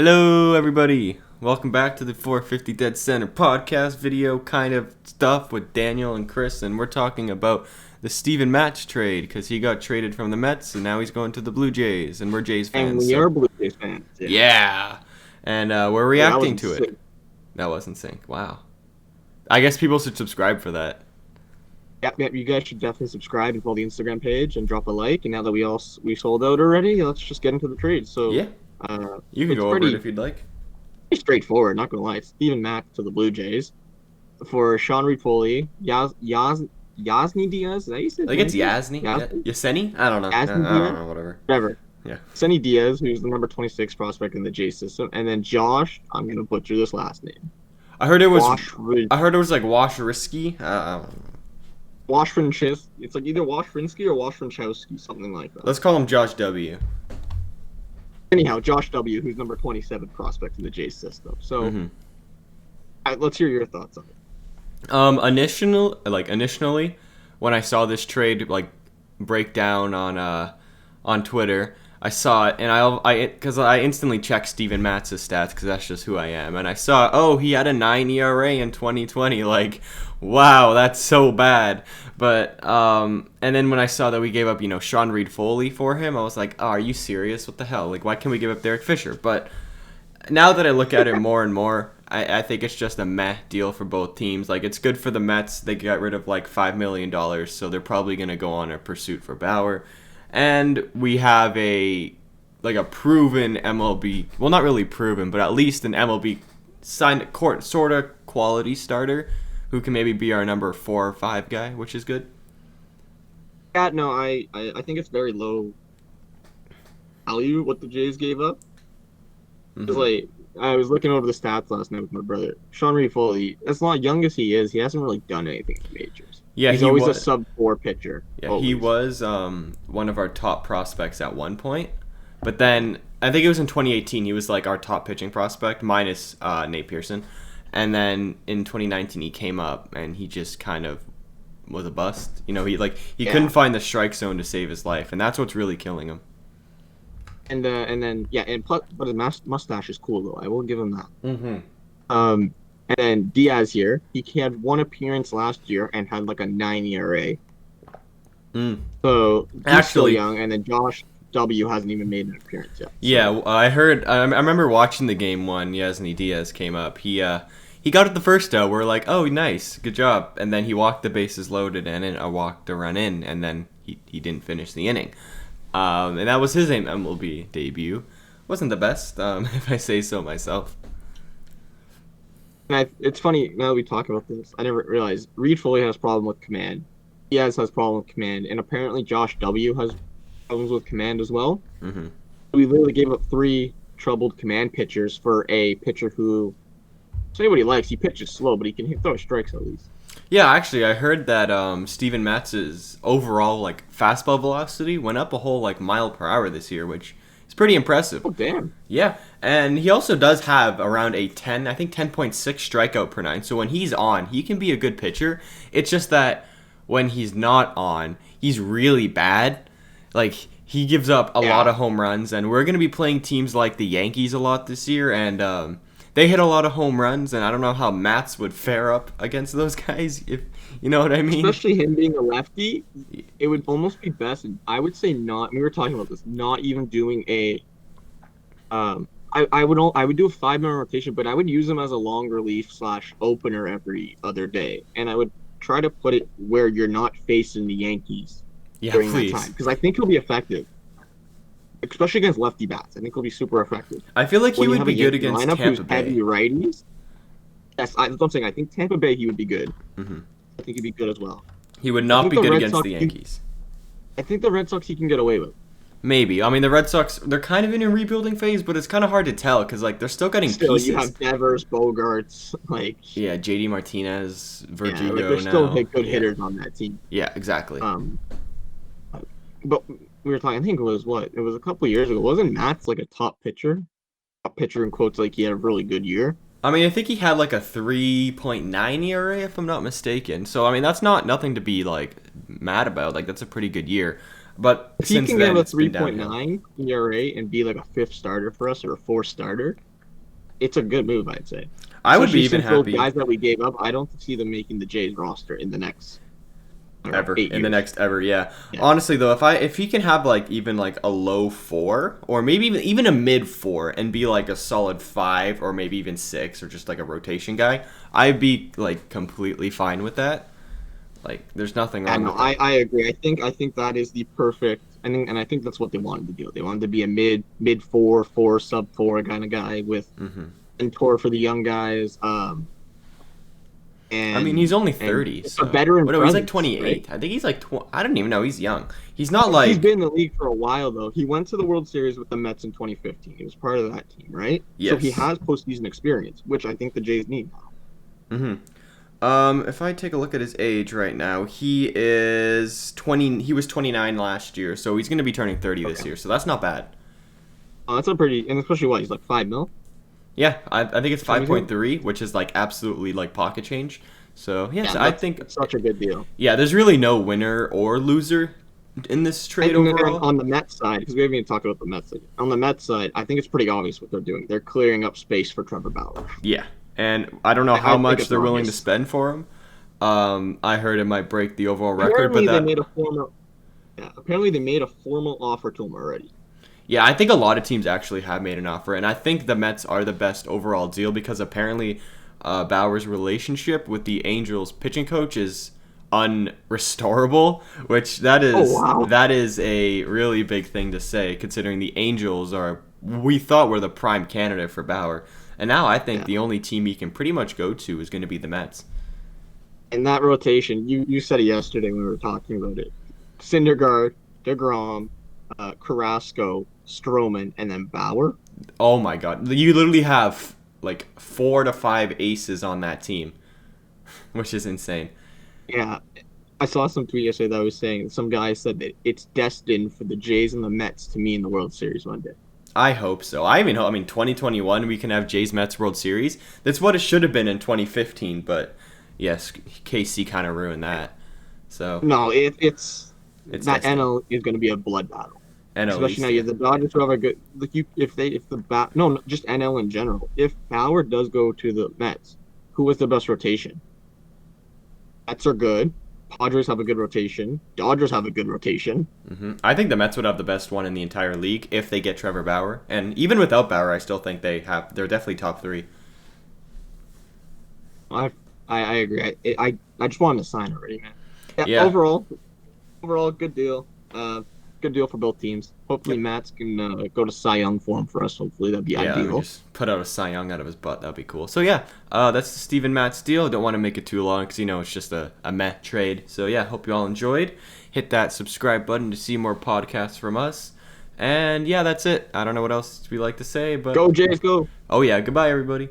Hello, everybody. Welcome back to the 450 Dead Center podcast video kind of stuff with Daniel and Chris, and we're talking about the Steven Matz trade because he got traded from the Mets and now he's going to the Blue Jays, and we're Jays fans. And we are Blue Jays fans. Yeah. And we're reacting to it. That was in sync. Wow. I guess people should subscribe for that. Yep, you guys should definitely subscribe and follow the Instagram page and drop a like. And now that we sold out already, let's just get into the trade. So Yeah. You can go over it if you'd like. Pretty straightforward, not gonna lie. It's Steven Matz to the Blue Jays for Sean Reed-Foley, Yasny Diaz. Is that you said? Like it's Yasny? Yaseni? I don't know. I don't know. Whatever. Yeah. Senny Diaz, who's the number 26 prospect in the Jays system, and then Josh. I'm gonna butcher this last name. I heard it was like Washrisky. I don't know. Washrinchis. It's like either Washrinsky or Washrinchowski, something like that. Let's call him Josh W. Anyhow, Josh W., who's number 27 prospect in the Jays system. So, let's hear your thoughts on it. Initially, when I saw this trade break down on Twitter, I saw it and because I instantly checked Steven Matz's stats because that's just who I am, and I saw he had a 9 ERA in 2020. Like, wow, that's so bad. But and then when I saw that we gave up Sean Reed-Foley for him, I was like, oh, are you serious? What the hell? Like, why can't we give up Derek Fisher? But now that I look at it more and more, I think it's just a meh deal for both teams. Like, it's good for the Mets. They got rid of $5 million, so they're probably gonna go on a pursuit for Bauer. And we have a proven MLB, well, not really proven, but at least an MLB signed sort of quality starter who can maybe be our number 4 or 5 guy, which is good. Yeah, no, I think it's very low value what the Jays gave up. Because I was looking over the stats last night with my brother. Sean Reed-Foley, as young as he is, he hasn't really done anything in the majors. Yeah, he's always a sub-4 pitcher. Yeah, always. He was one of our top prospects at one point, but then I think it was in 2018 he was our top pitching prospect minus Nate Pearson, and then in 2019 he came up and he just kind of was a bust. He couldn't find the strike zone to save his life, and that's what's really killing him. And plus, but his mustache is cool though. I will give him that. And then Diaz here, he had one appearance last year and had a 9 ERA. So he's actually still young. And then Josh W hasn't even made an appearance yet. So. Yeah, I heard. I remember watching the game when Yasny Diaz came up. He got it the first out. We're like, oh, nice, good job. And then he walked the bases loaded and then walked a run in, and then he didn't finish the inning. And that was his MLB debut. Wasn't the best, if I say so myself. And it's funny, now that we talk about this, I never realized Reed-Foley has a problem with command. Diaz has a problem with command, and apparently Josh W has problems with command as well. We literally gave up 3 troubled command pitchers for a pitcher who, say what he likes, he pitches slow, but he can throw strikes at least. Yeah, actually, I heard that Steven Matz's overall fastball velocity went up a whole mile per hour this year, which is pretty impressive. Oh, damn. Yeah, and he also does have around a 10.6 strikeout per 9. So when he's on, he can be a good pitcher. It's just that when he's not on, he's really bad. He gives up a lot of home runs, and we're going to be playing teams like the Yankees a lot this year, and they hit a lot of home runs, and I don't know how Matz would fare up against those guys, if you know what I mean. Especially him being a lefty, it would almost be best. I would say not. We were talking about this. Not even doing a. I would do a 5-man rotation, but I would use him as a long relief / opener every other day, and I would try to put it where you're not facing the Yankees during that time, because I think he'll be effective. Especially against lefty bats, I think he'll be super effective. I feel like he would be good against Tampa Bay. Heavy righties. Yes, that's what I'm saying. I think Tampa Bay he would be good. I think he'd be good as well. He would not be good against the Yankees. I think the Red Sox he can get away with. Maybe. I mean, the Red Sox, they're kind of in a rebuilding phase, but it's kind of hard to tell because they're still getting pieces. You have Devers, Bogarts, yeah, JD Martinez, Verdugo. Yeah, there's still good hitters on that team. Yeah, exactly. But we were talking. I think it was It was a couple years ago. Wasn't Matz a top pitcher? A pitcher in quotes, he had a really good year. I mean, I think he had a 3.9 ERA, if I'm not mistaken. So I mean, that's nothing to be mad about. That's a pretty good year. But if he can get a 3.9 ERA and be a 5th starter for us or a 4th starter, it's a good move, I'd say. I would be Especially even since those happy guys that we gave up, I don't see them making the Jays roster in the next, I don't know, ever 8 years. in the next ever. Yeah. Yeah. Honestly though, if he can have like even like a low 4 or maybe even a mid 4 and be like a solid 5 or maybe even 6 or just like a rotation guy, I'd be like completely fine with that. Like there's nothing wrong with that. I agree. I think that is the perfect. I think that's what they wanted to do. They wanted to be a mid four sub 4 kind of guy with mentor for the young guys. I mean, he's only And 30. it's So. a veteran. What, no, he's like presence, 28. right? I think he's like I don't even know. He's young. He's not like He's been in the league for a while though. He went to the World Series with the Mets in 2015. He was part of that team, right? Yes. So he has postseason experience, which I think the Jays need now. If I take a look at his age right now, he is 20. He was 29 last year, so he's going to be turning 30 this year. So that's not bad. That's a pretty, and especially what he's like 5 mil. Yeah, I think it's 5.3, which is like absolutely like pocket change. So yes, Yeah, I think it's such a good deal. Yeah, there's really no winner or loser in this trade overall. On the Mets side, because we haven't even talked about the Mets side. On the Mets side, I think it's pretty obvious what they're doing. They're clearing up space for Trevor Bauer. Yeah, and I don't know how think much it's they're willing to obvious. spend for him. I heard it might break the overall record, Apparently, but they made a formal. Yeah, apparently they made a formal offer to him already. yeah, I think a lot of teams actually have made an offer, and I think the Mets are the best overall deal because apparently Bauer's relationship with the Angels pitching coach is unrestorable, which that is a really big thing to say considering the Angels we thought were the prime candidate for Bauer, and now I think the only team he can pretty much go to is going to be the Mets. In that rotation, you said it yesterday when we were talking about it. Syndergaard, DeGrom, Carrasco, Stroman, and then Bauer. Oh my God, you literally have like 4 to 5 aces on that team, which is insane. Yeah, I saw some tweet yesterday that was saying some guy said that it's destined for the Jays and the Mets to meet in the World Series one day. I hope so. I mean, 2021 we can have Jays Mets World Series. That's what it should have been in 2015, but yes, KC kind of ruined that. So No, it's that destined. NL is going to be a blood battle. NL Especially East, now, you have the Dodgers who have a good like you if the bat no just NL in general. If Bauer does go to the Mets, who was the best rotation? Mets are good. Padres have a good rotation. Dodgers have a good rotation. I think the Mets would have the best one in the entire league if they get Trevor Bauer, and even without Bauer, I still think they're definitely top 3. I agree. I just wanted to sign already, man. Yeah. Overall, good deal. Good deal for both teams. Hopefully, Matt's can go to Cy Young form for us. Hopefully, that'd be Yeah, ideal. just put out a Cy Young out of his butt. That'd be cool. So yeah, that's the Steven Matz deal. Don't want to make it too long because it's just a Met trade. So yeah, hope you all enjoyed. Hit that subscribe button to see more podcasts from us. And yeah, that's it. I don't know what else we like to say, but Go Jays, go! oh yeah, goodbye everybody.